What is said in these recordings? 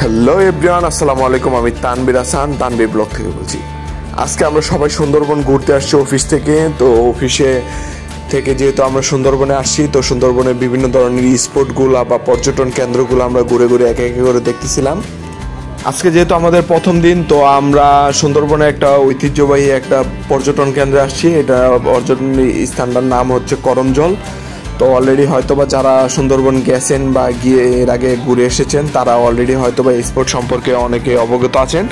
Hello everyone, আসসালামু আলাইকুম। আমি তানবীর হাসান, তানবীর ব্লগ থেকে বলছি। আজকে আমরা সবাই সুন্দরবন ঘুরতে আসছি অফিস থেকে। তো অফিসে থেকে যেহেতু আমরা সুন্দরবনে আসছি, তো সুন্দরবনের বিভিন্ন ধরনের স্পটগুলো বা পর্যটন কেন্দ্রগুলো আমরা ঘুরে ঘুরে একে একে করে দেখতেছিলাম। আজকে যেহেতু আমাদের প্রথম দিন, তো আমরা সুন্দরবনে একটা ঐতিহ্যবাহী একটা পর্যটন কেন্দ্রে আসছি। এটা পর্যটন স্থানটার নাম হচ্ছে করমজল। তো অলরেডি হয়তোবা যারা সুন্দরবন গেছেন বা গিয়ে এর আগে ঘুরে এসেছেন, তারা অলরেডি হয়তোবা এই স্পট সম্পর্কে অনেকে অবগত আছেন।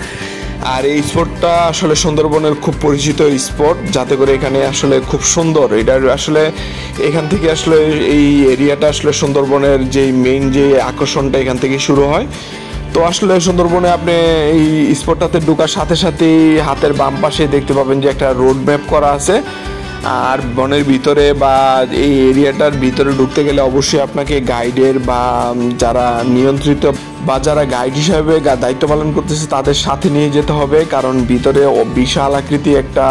আর এই স্পটটা আসলে সুন্দরবনের খুব পরিচিত স্পট, যাতে করে এখানে আসলে খুব সুন্দর। এটা আসলে এখান থেকে আসলে এই এরিয়াটা আসলে সুন্দরবনের যেই মেইন যে আকর্ষণটা এখান থেকে শুরু হয়। তো আসলে সুন্দরবনে আপনি এই স্পটটাতে ঢোকার সাথে সাথেই হাতের বাম পাশে দেখতে পাবেন যে একটা রোড ম্যাপ করা আছে। আর বনের ভিতরে বা এই এরিয়াটার ভিতরে ঢুকতে গেলে অবশ্যই আপনাকে গাইডের বা যারা নিয়ন্ত্রিত বা যারা গাইড হিসাবে দায়িত্ব পালন করতেছে তাদের সাথে নিয়ে যেতে হবে, কারণ ভিতরে বিশাল আকৃতি একটা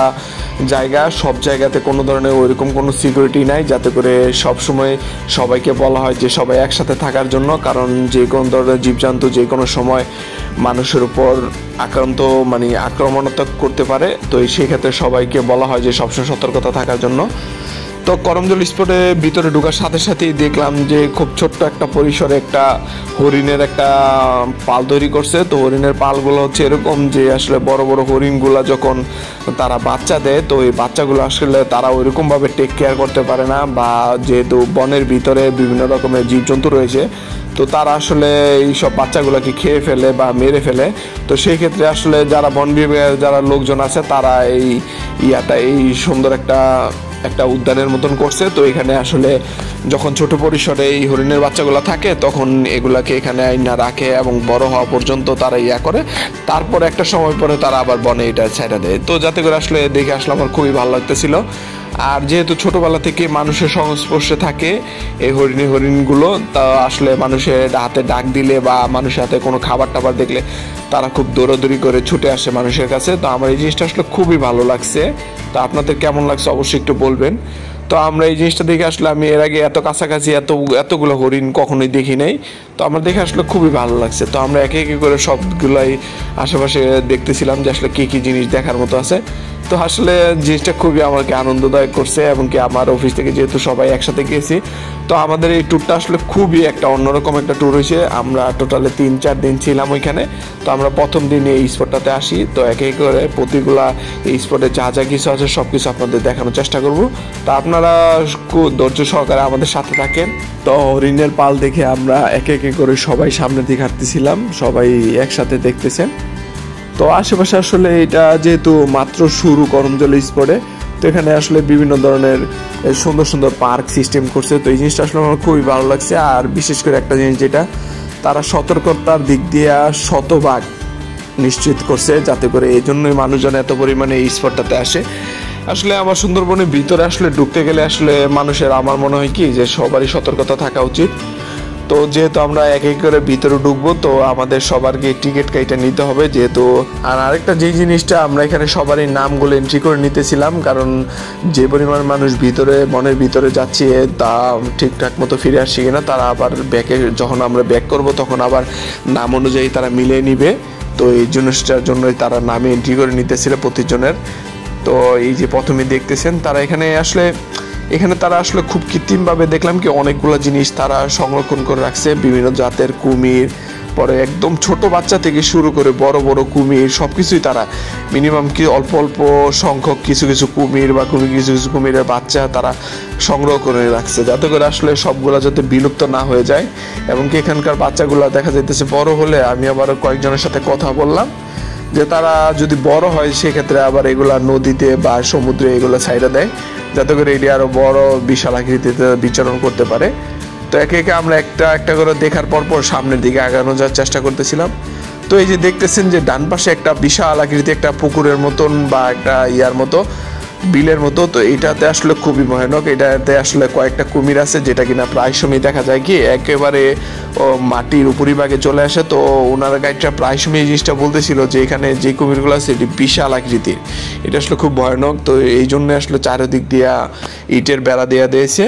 জায়গা। সব জায়গাতে কোনো ধরনের ওইরকম কোনো সিকিউরিটি নাই, যাতে করে সবসময় সবাইকে বলা হয় যে সবাই একসাথে থাকার জন্য, কারণ যে কোনো ধরনের জীবজন্তু যে কোনো সময় মানুষের উপর আক্রমণাত্মক করতে পারে। তো সেই ক্ষেত্রে সবাইকে বলা হয় যে সবসময় সতর্কতা থাকার জন্য। তো করমজল স্পটে ভিতরে ঢোকার সাথে সাথেই দেখলাম যে খুব ছোট্ট একটা পরিসরে একটা হরিণের একটা পাল তৈরি করছে। তো হরিণের পালগুলো হচ্ছে এরকম যে আসলে বড় বড় হরিণগুলা যখন তারা বাচ্চা দেয়, তো এই বাচ্চাগুলো আসলে তারা ওইরকমভাবে টেক কেয়ার করতে পারে না, বা যেহেতু বনের ভিতরে বিভিন্ন রকমের জীবজন্তু রয়েছে, তো তারা আসলে এই সব বাচ্চাগুলোকে খেয়ে ফেলে বা মেরে ফেলে। তো সেই ক্ষেত্রে আসলে যারা বন বিভাগের যারা লোকজন আছে, তারা এই সুন্দর একটা উদ্যানের মতন করছে। তো এখানে আসলে যখন ছোট পরিসরে এই হরিণের বাচ্চাগুলো থাকে, তখন এগুলাকে এখানে আইনা রাখে এবং বড় হওয়া পর্যন্ত তারা করে। তারপরে একটা সময় পরে তারা আবার বনে এটা ছেড়ে দেয়। তো যাতে করে আসলে দেখে আসলে আমার খুবই ভালো লাগতেছিল। আর যেহেতু ছোটোবেলা থেকে মানুষের সংস্পর্শে থাকে এই হরিণগুলো, তা আসলে মানুষের হাতে ডাক দিলে বা মানুষের হাতে কোনো খাবার টাবার দেখলে তারা খুব দৌড়াদৌড়ি করে ছুটে আসে মানুষের কাছে। তো আমার এই জিনিসটা আসলে খুবই ভালো লাগছে। তো আপনাদের কেমন লাগছে অবশ্যই একটু বলবেন। তো আমরা এই জিনিসটা দেখে আসলে আমি এর আগে এত কাছাকাছি এতগুলো হরিণ কখনোই দেখি নাই। তো আমার দেখে আসলে খুবই ভালো লাগছে। তো আমরা একে একে করে সবগুলাই আশেপাশে দেখতেছিলাম যে আসলে কী কী জিনিস দেখার মতো আছে। তো আসলে জিনিসটা খুবই আমাকে আনন্দদায়ক করছে, এবং কি আমার অফিস থেকে যেহেতু সবাই একসাথে গেছি, তো আমাদের এই ট্যুরটা আসলে খুবই একটা অন্যরকম একটা ট্যুর হয়েছে। আমরা টোটালে 3-4 দিন ছিলাম ওইখানে। তো আমরা প্রথম দিনে এই স্পটটাতে আসি, তো একে একে করে প্রতিগুলা এই স্পটে যা যা কিছু আছে সব কিছু আপনাদের দেখানোর চেষ্টা করব। তো আপনারা খুব ধৈর্য সহকারে আমাদের সাথে থাকেন। তো হরিণের পাল দেখে আমরা একে একে করে সবাই সামনের দিকে হাঁটতেছিলাম, সবাই একসাথে দেখতেছেন। তো আশেপাশে আসলে এটা যেহেতু মাত্র শুরু করমজল স্পটে, তো এখানে আসলে বিভিন্ন ধরনের সুন্দর সুন্দর পার্ক সিস্টেম করছে। তো এই জিনিসটা আসলে আমার খুবই ভালো লাগছে। আর বিশেষ করে একটা জিনিস যেটা তারা সতর্কতার দিক দিয়ে শতভাগ নিশ্চিত করছে, যাতে করে এই জন্যই মানুষজন এত পরিমাণে এই স্পটটাতে আসে। আসলে আমার সুন্দরবনের ভিতরে আসলে ঢুকতে গেলে আসলে মানুষের আমার মনে হয় কি যে সবারই সতর্কতা থাকা উচিত। তো যেহেতু আমরা এক এক করে ভিতরে ঢুকবো, তো আমাদের সবারকে টিকিট কাইটা নিতে হবে যেহেতু। আর আরেকটা যে জিনিসটা, আমরা এখানে সবারই নামগুলো এন্ট্রি করে নিতেছিলাম, কারণ যে পরিমাণ মানুষ বনের ভিতরে যাচ্ছে তা ঠিকঠাক মতো ফিরে আসছে কিনা, তারা আবার যখন আমরা ব্যাক করব তখন আবার নাম অনুযায়ী তারা মিলিয়ে নিবে। তো এই জিনিসটার জন্যই তারা নামে এন্ট্রি করে নিতেছিল প্রতিজনের। তো এই যে প্রথমে দেখতেছেন তারা এখানে তারা আসলে খুব কৃত্রিমভাবে দেখলাম কি অনেকগুলো জিনিস তারা সংরক্ষণ করে রাখছে, বিভিন্ন জাতের কুমির, পরে একদম ছোট বাচ্চা থেকে শুরু করে বড় বড় কুমির সব কিছুই তারা মিনিমাম কি অল্প অল্প সংখ্যক কিছু কিছু কুমির বা কিছু কিছু কুমিরের বাচ্চা তারা সংগ্রহ করে রাখছে, যাতে করে আসলে সবগুলো যাতে বিলুপ্ত না হয়ে যায়। এবং কি এখানকার বাচ্চাগুলো দেখা যাইতেছে বড় হলে, আমি আবার কয়েকজনের সাথে কথা বললাম যে তারা যদি বড় হয় সেক্ষেত্রে আবার এগুলা নদীতে বা সমুদ্রে এগুলো ছাইড়া দেয়, যাতে করে এটি আরো বড় বিশাল আকৃতিতে বিচরণ করতে পারে। তো একে একে আমরা একটা একটা করে দেখার পর সামনের দিকে আগানো যাওয়ার চেষ্টা করতেছিলাম। তো এই যে দেখতেছেন যে ডান পাশে একটা বিশাল আকৃতি একটা পুকুরের মতন বা একটা মতো বিলের মতো, তো এটাতে আসলে খুবই ভয়ানক। এটাতে আসলে কয়েকটা কুমির আছে, যেটা কিনা প্রায় সময় দেখা যায় কি একেবারে মাটির উপরিভাগে চলে আসে। তো ওনারা গাইডটা প্রায় সময় এই জিনিসটা বলতেছিল যে এখানে যে কুমিরগুলো আছে এটি বিশাল আকৃতির, এটা আসলে খুব ভয়ানক। তো এই জন্য আসলে চারিদিক দিয়া ইটের বেড়া দেওয়া দিয়েছে।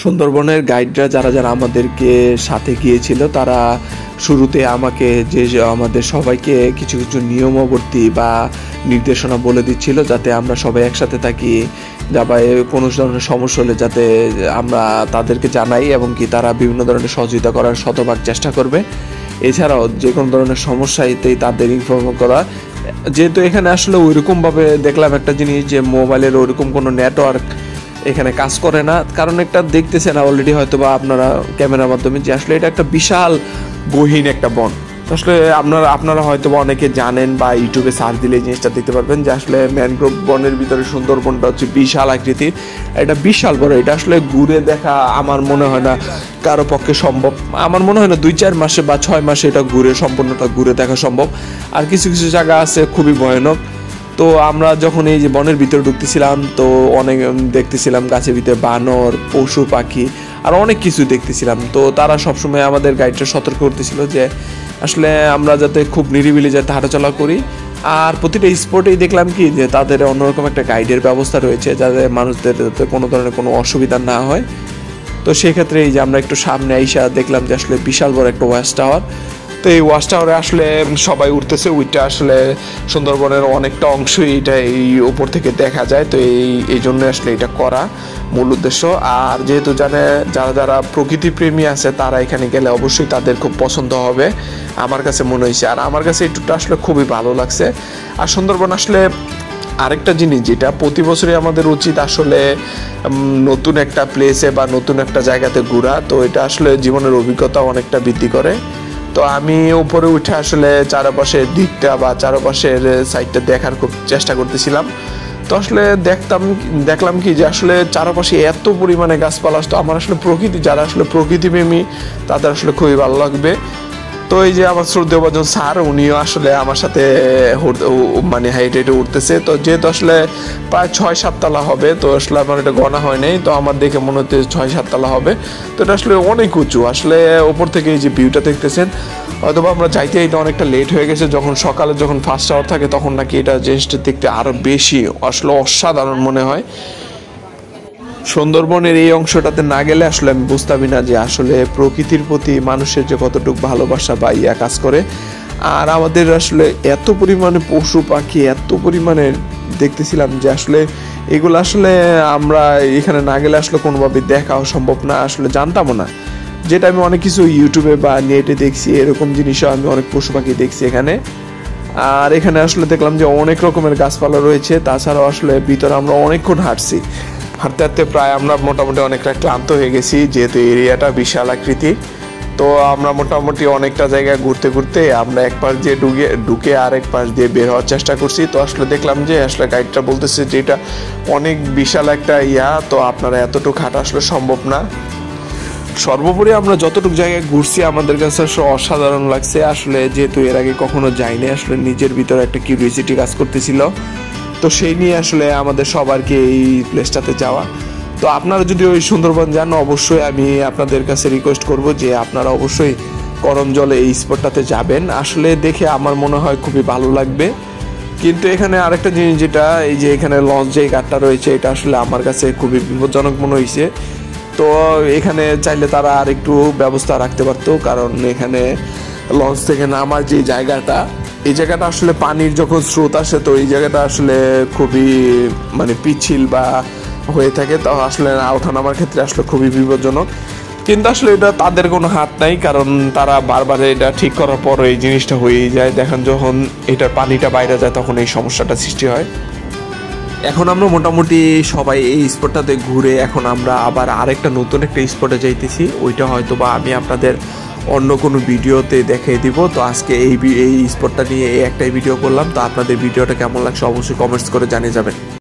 সুন্দরবনের গাইডরা যারা যারা আমাদেরকে সাথে গিয়েছিল তারা শুরুতে আমাকে যে আমাদের সবাইকে কিছু কিছু নিয়মাবর্তী বা নির্দেশনা বলে দিচ্ছিল যাতে আমরা সবাই একসাথে থাকি, বা কোনো ধরনের সমস্যা হলে যাতে আমরা তাদেরকে জানাই এবং কি তারা বিভিন্ন ধরনের সহযোগিতা করার শতভাগ চেষ্টা করবে। এছাড়াও যে কোনো ধরনের সমস্যাতেই তাদের ইনফর্ম করা। যেহেতু এখানে আসলে ওইরকমভাবে দেখলাম একটা জিনিস যে মোবাইলের ওইরকম কোনো নেটওয়ার্ক এখানে কাজ করে না, কারণ একটা দেখতেছেন অলরেডি হয়তো বা আপনারা ক্যামেরার মাধ্যমে যে আসলে এটা একটা বিশাল গহীন একটা বন। আসলে আপনারা হয়তো বা অনেকে জানেন বা ইউটিউবে সার্চ দিলে এই জিনিসটা দেখতে পারবেন যে আসলে ম্যানগ্রোভ বনের ভিতরে সুন্দরবনটা হচ্ছে বিশাল আকৃতির, এটা বিশাল বড়। এটা আসলে ঘুরে দেখা আমার মনে হয় না কারো পক্ষে সম্ভব। আমার মনে হয় না 2-4 মাসে বা 6 মাসে এটা সম্পূর্ণটা ঘুরে দেখা সম্ভব। আর কিছু কিছু জায়গা আছে খুবই ভয়ানক। তো আমরা যখন এই যে বনের ভিতরে ঢুকতেছিলাম তো অনেক দেখতেছিলাম গাছের ভিতরে বানর, পশু পাখি আর অনেক কিছু দেখতেছিলাম। তো তারা সবসময় আমাদের গাইডটা সতর্ক করতেছিল যে আসলে আমরা যাতে খুব নিরিবিলি যাতে হাঁটাচলা করি। আর প্রতিটা স্পটেই দেখলাম কি যে তাদের অন্যরকম একটা গাইডের ব্যবস্থা রয়েছে যাতে মানুষদের যাতে কোনো ধরনের কোনো অসুবিধা না হয়। তো সেক্ষেত্রে এই যে আমরা একটু সামনে আইসা দেখলাম যে আসলে বিশাল বড় একটা ওয়াচ টাওয়ার। তো এই ওয়াচ টাওয়ারে আসলে সবাই উঠতেছে, ওইটা আসলে সুন্দরবনের অনেকটা অংশই এটা এই উপর থেকে দেখা যায়। তো এই জন্য আসলে এটা করা মূল উদ্দেশ্য। আর যেহেতু যারা যারা প্রকৃতিপ্রেমী আছে তারা এখানে গেলে অবশ্যই তাদের খুব পছন্দ হবে আমার কাছে মনে হয়েছে। আর আমার কাছে এই ট্যুরটা আসলে খুবই ভালো লাগছে। আর সুন্দরবন আসলে আরেকটা জিনিস যেটা প্রতি বছরই আমাদের উচিত আসলে নতুন একটা প্লেসে বা নতুন একটা জায়গাতে ঘোরা। তো এটা আসলে জীবনের অভিজ্ঞতা অনেকটা বৃদ্ধি করে। তো আমি উপরে উঠে আসলে চারপাশের দিকটা বা চারপাশের সাইডটা দেখার খুব চেষ্টা করতেছিলাম। তো আসলে দেখলাম কি যে আসলে চারপাশে এত পরিমাণে গাছপালা, তো আমার আসলে যারা আসলে প্রকৃতিপ্রেমী তাদের আসলে খুবই ভালো লাগবে। তো এই যে আমার শ্রদ্ধেয়ভাজন স্যার উনিও আসলে আমার সাথে মানে হেঁটে উঠতেছে। তো যেহেতু আসলে প্রায় 6-7 তলা হবে, তো আসলে আমার এটা গণা হয় নাই, তো আমার দেখে মনে হচ্ছে 6-7 তলা হবে। তো এটা আসলে অনেক উঁচু, আসলে ওপর থেকে এই যে ভিউটা দেখতেছেন। হয়তো আমরা যাইতে এটা অনেকটা লেট হয়ে গেছে, সকালে যখন ফার্স্ট আওয়ার থাকে তখন নাকি এটা জিনিসটা দেখতে আরও বেশি আসলে অসাধারণ মনে হয়। সুন্দরবনের এই অংশটাতে না গেলে আসলে আমি বুঝতামই না যে আসলে প্রকৃতির প্রতি মানুষের যে কতটুকু ভালোবাসা বা কাজ করে। আর আমাদের আসলে এত পরিমাণে পশু পাখি এত পরিমাণে দেখতেছিলাম যে আসলে এগুলো আসলে আমরা এখানে না গেলে আসলে কোনোভাবে দেখাও সম্ভব না, আসলে জানতামও না। যেটা আমি অনেক কিছু ইউটিউবে বা নেটে দেখছি, এরকম জিনিসও আমি অনেক পশু পাখি দেখছি এখানে। আর এখানে আসলে দেখলাম যে অনেক রকমের গাছপালা রয়েছে। তাছাড়াও আসলে ভিতরে আমরা অনেকক্ষণ হাঁটতে হাঁটতে প্রায় আমরা মোটামুটি অনেকটা ক্লান্ত হয়ে গেছি, যেহেতু এরিয়াটা বিশাল আকৃতি। তো আমরা মোটামুটি অনেকটা জায়গায় ঘুরতে আমরা এক পাশ দিয়ে ঢুকে আরেক পাশ দিয়ে বের হওয়ার চেষ্টা করছি। তো আসলে দেখলাম যে আসলে গাইডটা বলতেছে যে এটা অনেক বিশাল একটা তো আপনারা এতটুকু হাঁটা আসলে সম্ভব না। সর্বোপরি আমরা যতটুকু জায়গায় ঘুরছি আমাদের কাছে অসাধারণ লাগছে। আসলে যেহেতু এর আগে কখনো যাইনি, আসলে নিজের ভিতরে একটা কিউরিওসিটি কাজ করতেছিল। তো সেই নিয়ে আসলে আমাদের সবারকে এই প্লেসটাতে যাওয়া। তো আপনারা যদি ওই সুন্দরবন যান অবশ্যই আমি আপনাদের কাছে রিকোয়েস্ট করব যে আপনারা অবশ্যই করমজলে এই স্পটটাতে যাবেন। আসলে দেখে আমার মনে হয় খুবই ভালো লাগবে। কিন্তু এখানে আরেকটা জিনিস যেটা এই যে এখানে লঞ্চ যে ঘাটটা রয়েছে এটা আসলে আমার কাছে খুবই বিপজ্জনক মনে হয়েছে। তো এখানে চাইলে তারা আর একটু ব্যবস্থা রাখতে পারতো, কারণ এখানে লঞ্চ থেকে নামার যে জায়গাটা এই জায়গাটা আসলে পানির যখন স্রোত আসে তো এই জায়গাটা আসলে খুবই মানে পিচ্ছিল বা হয়ে থাকে। তো আসলে ওঠা নামার ক্ষেত্রে আসলে খুবই বিপজ্জনক। কিন্তু আসলে এটা তাদের কোনো হাত নাই, কারণ তারা বারবার এটা ঠিক করার পর এই জিনিসটা হয়েই যায়। দেখেন যখন এটার পানিটা বাইরে যায় তখন এই সমস্যাটা সৃষ্টি হয়। এখন আমরা মোটামুটি সবাই এই স্পটটাতে ঘুরে এখন আমরা আবার আরেকটা নতুন একটা স্পটে যাইতেছি। ওইটা হয়তো বা আমি আপনাদের অন্য কোনো ভিডিওতে দেখিয়ে দিব। তো আজকে এই স্পটটা নিয়ে একটাই ভিডিও করলাম। তো আপনাদের ভিডিওটা কেমন লাগছে অবশ্যই কমেন্টস করে জানিয়ে যাবেন।